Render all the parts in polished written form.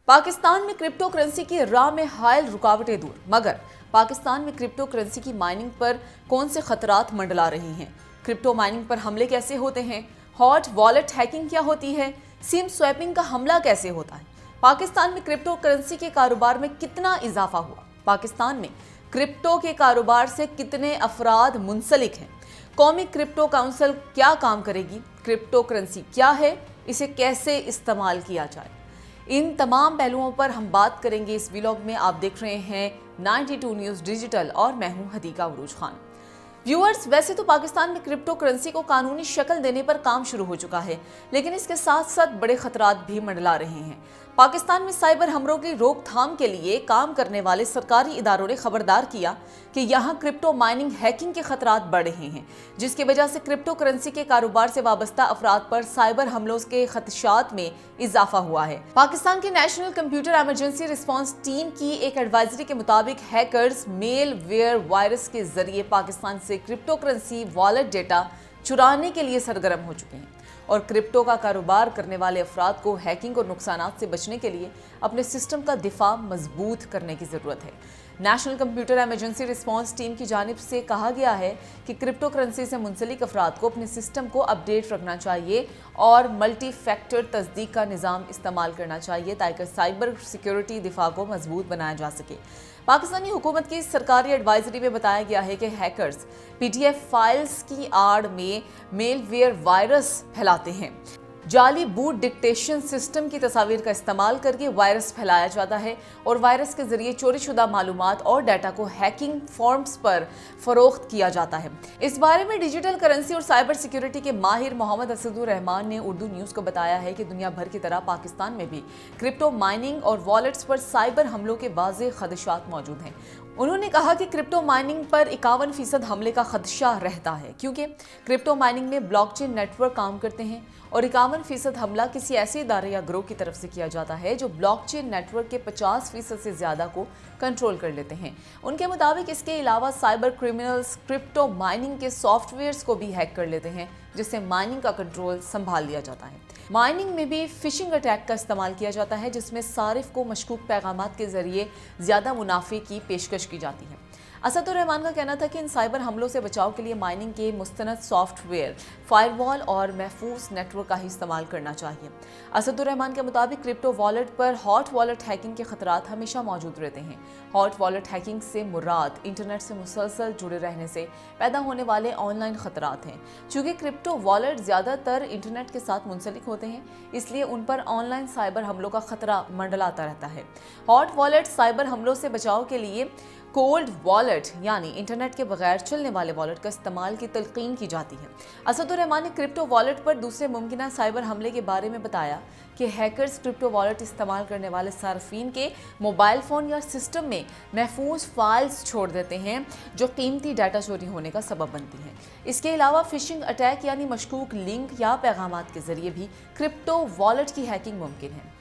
पाकिस्तान में crypto currency की राह में हायल रुकावटें दूर, मगर पाकिस्तान में क्रिप्टो करेंसी की माइनिंग पर कौन से खतरात मंडला रही हैं? क्रिप्टो माइनिंग पर हमले कैसे होते हैं? हॉट वॉलेट हैकिंग क्या होती है? सिम स्वैपिंग का हमला कैसे होता है? पाकिस्तान में क्रिप्टो करेंसी के कारोबार में कितना इजाफा हुआ? पाकिस्तान में क्रिप्टो के कारोबार से कितने अफराद मुंसलिक हैं? कौमी क्रिप्टो काउंसिल क्या काम करेगी? क्रिप्टो करेंसी क्या है? इसे कैसे इस्तेमाल किया जाए? इन तमाम पहलुओं पर हम बात करेंगे इस व्लॉग में। आप देख रहे हैं 92 न्यूज़ डिजिटल और मैं हूं हदीका उरूज खान। व्यूअर्स, वैसे तो पाकिस्तान में क्रिप्टो करेंसी को कानूनी शक्ल देने पर काम शुरू हो चुका है, लेकिन इसके साथ साथ बड़े खतरात भी मंडला रहे हैं। पाकिस्तान में साइबर हमलों की रोकथाम के लिए काम करने वाले सरकारी इदारों ने खबरदार किया कि यहाँ क्रिप्टो माइनिंग हैकिंग के खतरात बढ़ रहे हैं, जिसकी वजह से क्रिप्टो करेंसी के कारोबार से वाबस्ता अफराद पर साइबर हमलों के खदशात में इजाफा हुआ है। पाकिस्तान की national computer emergency response team की एक एडवाइजरी के मुताबिक हैकर्स मेलवेयर वायरस के जरिए पाकिस्तान से क्रिप्टो करेंसी वॉलेट डेटा चुराने के लिए सरगर्म हो चुके हैं और क्रिप्टो का कारोबार करने वाले अफराद को हैकिंग और नुकसानात से बचने के लिए अपने सिस्टम का दिफा मजबूत करने की ज़रूरत है। National computer emergency response team की जानिब से कहा गया है कि क्रिप्टो करेंसी से मुंसलिक अफराद को अपने सिस्टम को अपडेट रखना चाहिए और मल्टी फैक्टर तस्दीक का निज़ाम इस्तेमाल करना चाहिए ताकि साइबर सिक्योरिटी दिफा को मजबूत बनाया जा सके। पाकिस्तानी हुकूमत की सरकारी एडवाइजरी में बताया गया है कि हैकर्स PDF फाइल्स की आड़ में मेलवेयर वायरस फैलाते हैं। जाली बूट डिक्टेशन सिस्टम की तस्वीर का इस्तेमाल करके वायरस फैलाया जाता है और वायरस के जरिए चोरीशुदा मालूमात और डाटा को हैकिंग फॉर्म्स पर फरोख्त किया जाता है। इस बारे में डिजिटल करेंसी और साइबर सिक्योरिटी के माहिर मोहम्मद असदुर रहमान ने उर्दू न्यूज़ को बताया है कि दुनिया भर की तरह पाकिस्तान में भी क्रिप्टो माइनिंग और वॉलेट्स पर साइबर हमलों के वाज़ेह खदशात मौजूद हैं। उन्होंने कहा कि क्रिप्टो माइनिंग पर 51% हमले का खदशा रहता है, क्योंकि क्रिप्टो माइनिंग में ब्लॉकचेन नेटवर्क काम करते हैं और 51% हमला किसी ऐसे इदारे या ग्रोह की तरफ से किया जाता है जो ब्लॉकचेन नेटवर्क के 50% से ज़्यादा को कंट्रोल कर लेते हैं। उनके मुताबिक इसके अलावा साइबर क्रिमिनल्स क्रिप्टो माइनिंग के सॉफ्टवेयर्स को भी हैक कर लेते हैं, जिससे माइनिंग का कंट्रोल संभाल लिया जाता है। माइनिंग में भी फिशिंग अटैक का इस्तेमाल किया जाता है, जिसमें सारिफ को मशकूक पैगामात के जरिए ज़्यादा मुनाफे की पेशकश की जाती है। असदुर रहमान का कहना था कि इन साइबर हमलों से बचाव के लिए माइनिंग के मुस्तनद सॉफ्टवेयर, फायरवॉल और महफूज नेटवर्क का ही इस्तेमाल करना चाहिए। असदुर रहमान के मुताबिक क्रिप्टो वॉलेट पर हॉट वॉलेट हैकिंग के खतरात हमेशा मौजूद रहते हैं। हॉट वॉलेट हैकिंग से मुराद इंटरनेट से मुसलसल जुड़े रहने से पैदा होने वाले ऑनलाइन खतरात हैं। चूँकि क्रिप्टो वॉलेट ज़्यादातर इंटरनेट के साथ मुंसलिक होते हैं, इसलिए उन पर ऑनलाइन साइबर हमलों का खतरा मंडलाता रहता है। हॉट वॉलेट साइबर हमलों से बचाव के लिए कोल्ड वॉलेट यानी इंटरनेट के बगैर चलने वाले वॉलेट का इस्तेमाल की तलकीन की जाती है। असदुर रहमान ने क्रिप्टो वॉलेट पर दूसरे मुमकिन साइबर हमले के बारे में बताया कि हैकर्स क्रिप्टो वॉलेट इस्तेमाल करने वाले सार्फिन के मोबाइल फ़ोन या सिस्टम में महफूज फाइल्स छोड़ देते हैं जो कीमती डाटा चोरी होने का सबब बनती हैं। इसके अलावा फिशिंग अटैक यानी मशकूक लिंक या पैगामात के जरिए भी क्रिप्टो वॉलेट की हैकिंग मुमकिन है।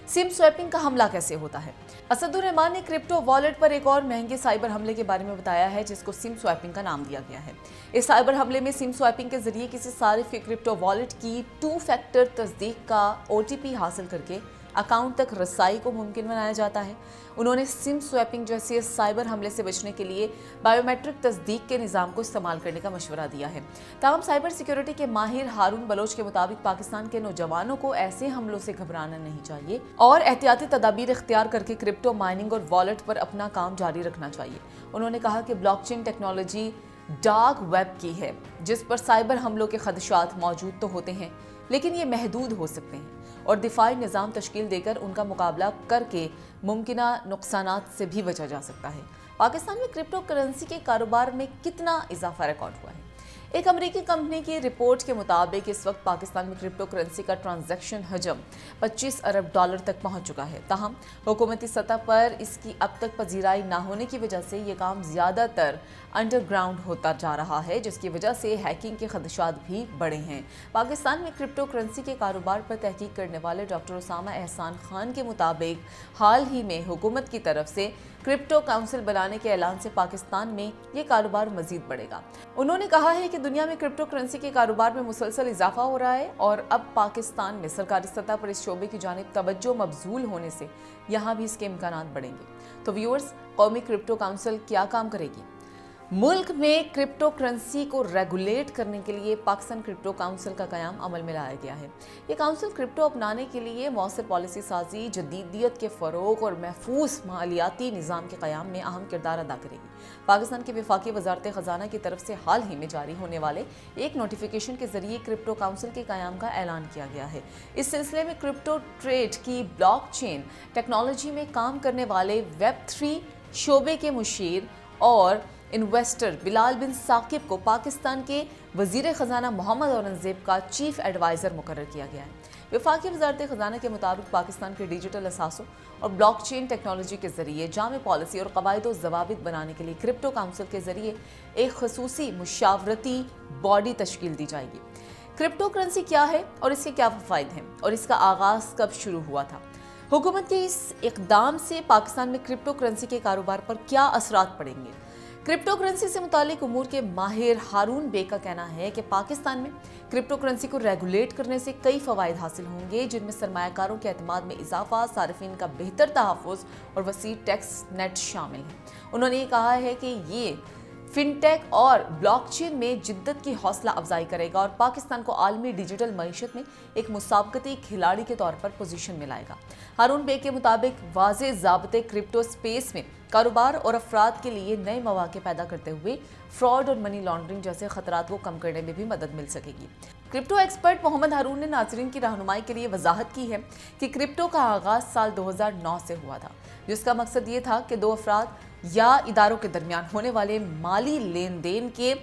सिम स्वैपिंग का हमला कैसे होता है? असदुर रहमान ने क्रिप्टो वॉलेट पर एक और महंगे साइबर हमले के बारे में बताया है, जिसको सिम स्वैपिंग का नाम दिया गया है। इस साइबर हमले में सिम स्वैपिंग के जरिए किसी सारिफ के क्रिप्टो वॉलेट की 2 फैक्टर तस्दीक का OTP हासिल करके अकाउंट तक रसाई को मुमकिन बनाया जाता है। उन्होंने सिम स्वैपिंग जैसे साइबर हमले से बचने के लिए बायोमेट्रिक तस्दीक के निज़ाम को इस्तेमाल करने का मशवरा दिया है। ताहम साइबर सिक्योरिटी के माहिर हारून बलोच के मुताबिक पाकिस्तान के नौजवानों को ऐसे हमलों से घबराना नहीं चाहिए और एहतियाती तदाबीर इख्तियार करके क्रिप्टो माइनिंग और वॉलेट पर अपना काम जारी रखना चाहिए। उन्होंने कहा कि ब्लॉकचेन टेक्नोलॉजी डार्क वेब की है, जिस पर साइबर हमलों के खदशात मौजूद तो होते हैं, लेकिन ये महदूद हो सकते हैं और दिफाई निज़ाम तश्कील देकर उनका मुकाबला करके मुमकिना नुकसानात से भी बचा जा सकता है। पाकिस्तान में क्रिप्टो करेंसी के कारोबार में कितना इजाफा रिकॉर्ड हुआ है? एक अमेरिकी कंपनी की रिपोर्ट के मुताबिक इस वक्त पाकिस्तान में क्रिप्टो करेंसी का ट्रांजैक्शन हजम 25 अरब डॉलर तक पहुंच चुका है। ताहम हुकूमती सतह पर इसकी अब तक पजीराई ना होने की वजह से ये काम ज़्यादातर अंडरग्राउंड होता जा रहा है, जिसकी वजह से हैकिंग के खदशात भी बढ़े हैं। पाकिस्तान में क्रिप्टो करेंसी के कारोबार पर तहकीक करने वाले डॉक्टर उसामा एहसान खान के मुताबिक हाल ही में हुकूमत की तरफ से क्रिप्टो काउंसिल बनाने के ऐलान से पाकिस्तान में ये कारोबार मजीद बढ़ेगा। उन्होंने कहा है कि दुनिया में क्रिप्टो करेंसी के कारोबार में मुसलसल इजाफा हो रहा है और अब पाकिस्तान में सरकारी सतह पर इस शोबे की जानिब तवज्जो मबजूल होने से यहाँ भी इसके इम्कानात बढ़ेंगे। तो व्यूअर्स, कौमी क्रिप्टो काउंसिल क्या काम करेगी? मुल्क में क्रिप्टो करेंसी को रेगुलेट करने के लिए पाकिस्तान क्रिप्टो काउंसिल का क़याम अमल में लाया गया है। ये काउंसिल क्रिप्टो अपनाने के लिए मौसर पॉलिसी साजी, जदीदियत के फ़रोग़ और महफूज मालियाती निज़ाम के क़याम में अहम किरदार अदा करेगी। पाकिस्तान की वफाकी वजारत ख़जाना की तरफ से हाल ही में जारी होने वाले एक नोटिफिकेशन के ज़रिए क्रिप्टो काउंसिल के क़याम का ऐलान किया गया है। इस सिलसिले में क्रिप्टो ट्रेड की ब्लॉकचेन टेक्नोलॉजी में काम करने वाले वेब3 शोबे के मुशीर और इन्वेस्टर बिलाल बिन साकिब को पाकिस्तान के वज़ीर ख़जाना मोहम्मद औरंगज़ेब का चीफ एडवाइज़र मुकर्रर किया गया है। वफाकी वजारत ख़जाना के मुताबिक पाकिस्तान के डिजिटल असासों और ब्लॉकचेन टेक्नोलॉजी के ज़रिए जामे पॉलिसी और कवायद व ज़वाबित बनाने के लिए क्रिप्टो काउंसिल के ज़रिए एक खसूसी मुशावरती बॉडी तश्कील दी जाएगी। क्रिप्टो करेंसी क्या है और इसके क्या फ़ायदे हैं और इसका आगाज़ कब शुरू हुआ था? हुकूमत के इस इक़दाम से पाकिस्तान में क्रिप्टो करेंसी के कारोबार पर क्या असरात पड़ेंगे? क्रिप्टो करेंसी से मुतालिक उमूर के माहिर हारून बेग का कहना है कि पाकिस्तान में क्रिप्टो करेंसी को रेगुलेट करने से कई फ़वाइद हासिल होंगे, जिनमें सरमायाकारों के एतमाद में इजाफा, सारिफिन का बेहतर तहफ़्फ़ुज़ और वसी टैक्स नेट शामिल है। उन्होंने ये कहा है कि ये फिनटेक और ब्लॉकचेन में जिद्दत की हौसला अफजाई करेगा और पाकिस्तान को आलमी डिजिटल मईशत में एक मुसाबकती खिलाड़ी के तौर पर पोजीशन में लाएगा। हारून बेग के मुताबिक वाज़े ज़ाब्ते क्रिप्टो स्पेस में कारोबार और अफराद के लिए नए मौके पैदा करते हुए फ्रॉड और मनी लॉन्ड्रिंग जैसे खतरात को कम करने में भी मदद मिल सकेगी। क्रिप्टो एक्सपर्ट मोहम्मद हारून ने नाज़रीन की रहनुमाई के लिए वजाहत की है कि क्रिप्टो का आगाज़ साल 2009 से हुआ था, जिसका मकसद ये था कि दो अफराद या इदारों के दरमियान होने वाले माली लेन देन के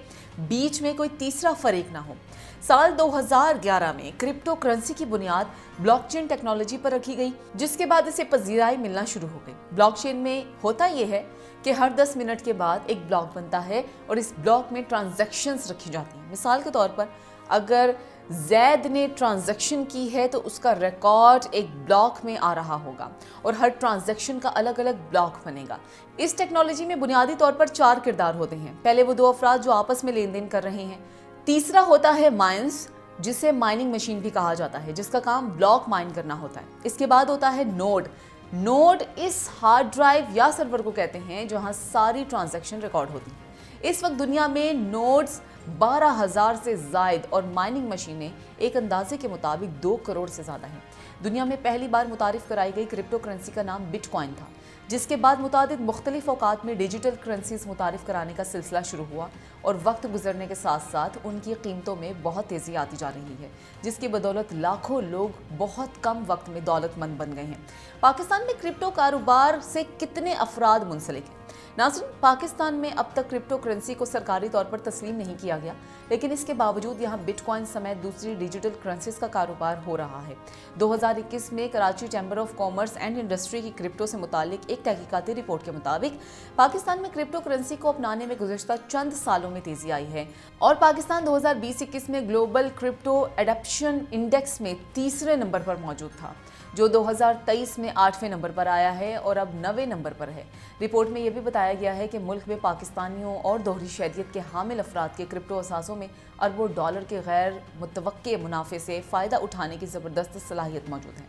बीच में कोई तीसरा फरीक ना हो। साल 2011 में क्रिप्टो करेंसी की बुनियाद ब्लॉकचेन टेक्नोलॉजी पर रखी गई, जिसके बाद इसे पजीराई मिलना शुरू हो गई। ब्लॉकचेन में होता यह है कि हर 10 मिनट के बाद एक ब्लॉक बनता है और इस ब्लॉक में ट्रांजैक्शंस रखी जाती हैं। मिसाल के तौर पर अगर जैद ने ट्रांजैक्शन की है तो उसका रिकॉर्ड एक ब्लॉक में आ रहा होगा और हर ट्रांजैक्शन का अलग अलग ब्लॉक बनेगा। इस टेक्नोलॉजी में बुनियादी तौर पर 4 किरदार होते हैं। पहले वो दो अफराद जो आपस में लेन देन कर रहे हैं। तीसरा होता है माइंस, जिसे माइनिंग मशीन भी कहा जाता है, जिसका काम ब्लॉक माइन करना होता है। इसके बाद होता है नोड। नोड इस हार्ड ड्राइव या सर्वर को कहते हैं जहां सारी ट्रांजैक्शन रिकॉर्ड होती हैं। इस वक्त दुनिया में नोड्स 12,000 से ज़ायद और माइनिंग मशीनें एक अंदाजे के मुताबिक 2 करोड़ से ज़्यादा हैं। दुनिया में पहली बार मुतारिफ कराई गई क्रिप्टो करेंसी का नाम बिटकॉइन था, जिसके बाद मुतादिद मुख्तलिफ औकात में डिजिटल करेंसीज मुतारिफ कराने का सिलसिला शुरू हुआ और वक्त गुजरने के साथ साथ उनकी कीमतों में बहुत तेज़ी आती जा रही है, जिसकी बदौलत लाखों लोग बहुत कम वक्त में दौलतमंद बन गए हैं। पाकिस्तान में क्रिप्टो कारोबार से कितने अफराद मुंसलिक हैं? नाज़रीन, पाकिस्तान में अब तक क्रिप्टो करेंसी को सरकारी तौर पर तस्लीम नहीं किया गया, लेकिन इसके बावजूद यहाँ बिटकॉइन समेत दूसरी डिजिटल करेंसीज का कारोबार हो रहा है। 2021 में Karachi chamber of commerce and industry की क्रिप्टो से मुतालिक एक तहकीकाती रिपोर्ट के मुताबिक पाकिस्तान में क्रिप्टो करेंसी को अपनाने में गुज़श्ता चंद सालों में तेज़ी आई है और पाकिस्तान 2020-21 में ग्लोबल क्रिप्टो एडॉप्शन इंडेक्स में तीसरे नंबर पर मौजूद था, जो 2023 में 8वें नंबर पर आया है और अब 9वें नंबर पर है। रिपोर्ट में यह भी बताया गया है कि मुल्क में पाकिस्तानियों और दोहरी शहरियत के हामिल अफराद के क्रिप्टो असासों में अरबों डॉलर के गैर मुतवक्के मुनाफे से फ़ायदा उठाने की ज़बरदस्त सलाहियत मौजूद है।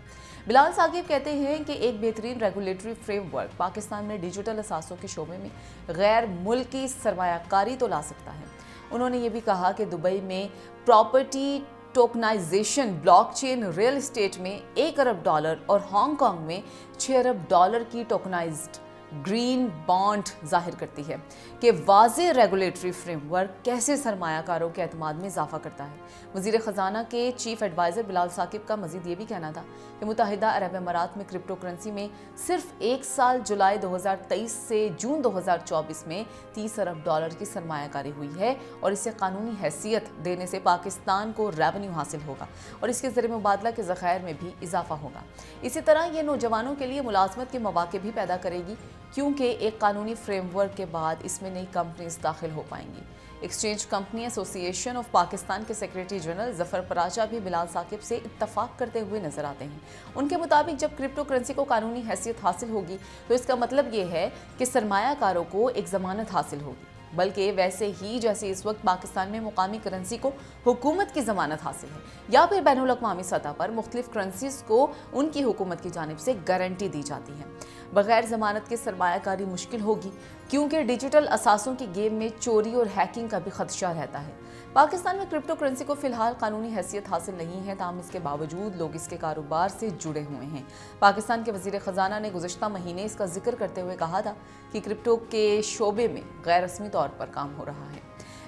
बिलाल साकिब कहते हैं कि एक बेहतरीन रेगुलेटरी फ्रेमवर्क पाकिस्तान में डिजिटल असासों के शोबे में गैर मुल्की सरमायाकारी तो ला सकता है। उन्होंने ये भी कहा कि दुबई में property tokenization blockchain real estate में $1 अरब और हांगकांग में $6 अरब की टोकनाइज्ड ग्रीन बॉन्ड जाहिर करती है कि वाज़े रेगुलेटरी फ्रेमवर्क कैसे सरमायाकारों के एतमाद में इजाफा करता है। वज़ीर ख़जाना के चीफ एडवाइज़र बिलाल साकिब का मज़ीद ये भी कहना था कि मुत्तहिदा अरब अमारात में क्रिप्टो करेंसी में सिर्फ एक साल जुलाई 2023 से जून 2024 में $30 अरब की सरमायाकारी हुई है और इसे कानूनी हैसियत देने से पाकिस्तान को रेवेन्यू हासिल होगा और इसके ज़रिए मुबादला के ज़खायर में भी इजाफा होगा। इसी तरह ये नौजवानों के लिए मुलाजमत के मौके भी पैदा करेगी, क्योंकि एक कानूनी फ्रेमवर्क के बाद इसमें नई कंपनीज दाखिल हो पाएंगी। Exchange company association of Pakistan के सेक्रेटरी जनरल जफर पराचा भी बिलाल साकिब से इत्तफाक करते हुए नजर आते हैं। उनके मुताबिक जब क्रिप्टो करेंसी को कानूनी हैसियत हासिल होगी तो इसका मतलब ये है कि सरमायाकारों को एक जमानत हासिल होगी, बल्कि वैसे ही जैसे इस वक्त पाकिस्तान में मुकामी करेंसी को हुकूमत की ज़मानत हासिल है या फिर बैनुल अक़वामी सतह पर मुख्तलिफ करेंसीज को उनकी हुकूमत की जानिब से गारंटी दी जाती है। बगैर ज़मानत के सरमायाकारी मुश्किल होगी, क्योंकि डिजिटल असासों की गेम में चोरी और हैकिंग का भी खदशा रहता है। पाकिस्तान में क्रिप्टो करेंसी को फिलहाल कानूनी हैसियत हासिल नहीं है, ताहम इसके बावजूद लोग इसके कारोबार से जुड़े हुए हैं। पाकिस्तान के वज़ीर ख़जाना ने गुज़श्ता महीने इसका जिक्र करते हुए कहा था कि क्रिप्टो के शोबे में गैर रस्मी तौर पर काम हो रहा है।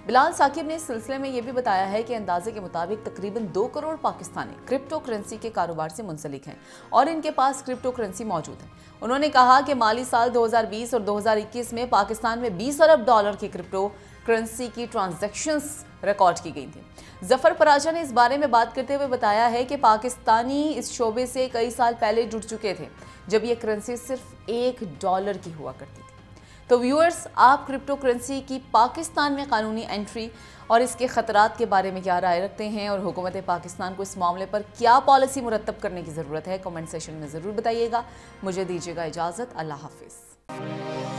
बिलाल साकिब ने इस सिलसिले में यह भी बताया है कि अंदाजे के मुताबिक तकरीबन 2 करोड़ पाकिस्तानी क्रिप्टो करेंसी के कारोबार से मुंसलिक हैं और इनके पास क्रिप्टो करेंसी मौजूद है। उन्होंने कहा कि माली साल 2020 और 2021 में पाकिस्तान में 20 अरब डॉलर की क्रिप्टो करेंसी की ट्रांजैक्शंस रिकॉर्ड की गई थी। जफर पराचा ने इस बारे में बात करते हुए बताया है कि पाकिस्तानी इस शोबे से कई साल पहले जुड़ चुके थे, जब ये करेंसी सिर्फ $1 की हुआ करती थी। तो व्यूअर्स, आप क्रिप्टो करेंसी की पाकिस्तान में कानूनी एंट्री और इसके खतरात के बारे में क्या राय रखते हैं और हुकूमत पाकिस्तान को इस मामले पर क्या पॉलिसी मुरतब करने की ज़रूरत है? कमेंट सेशन में ज़रूर बताइएगा। मुझे दीजिएगा इजाज़त। अल्लाह हाफिज़।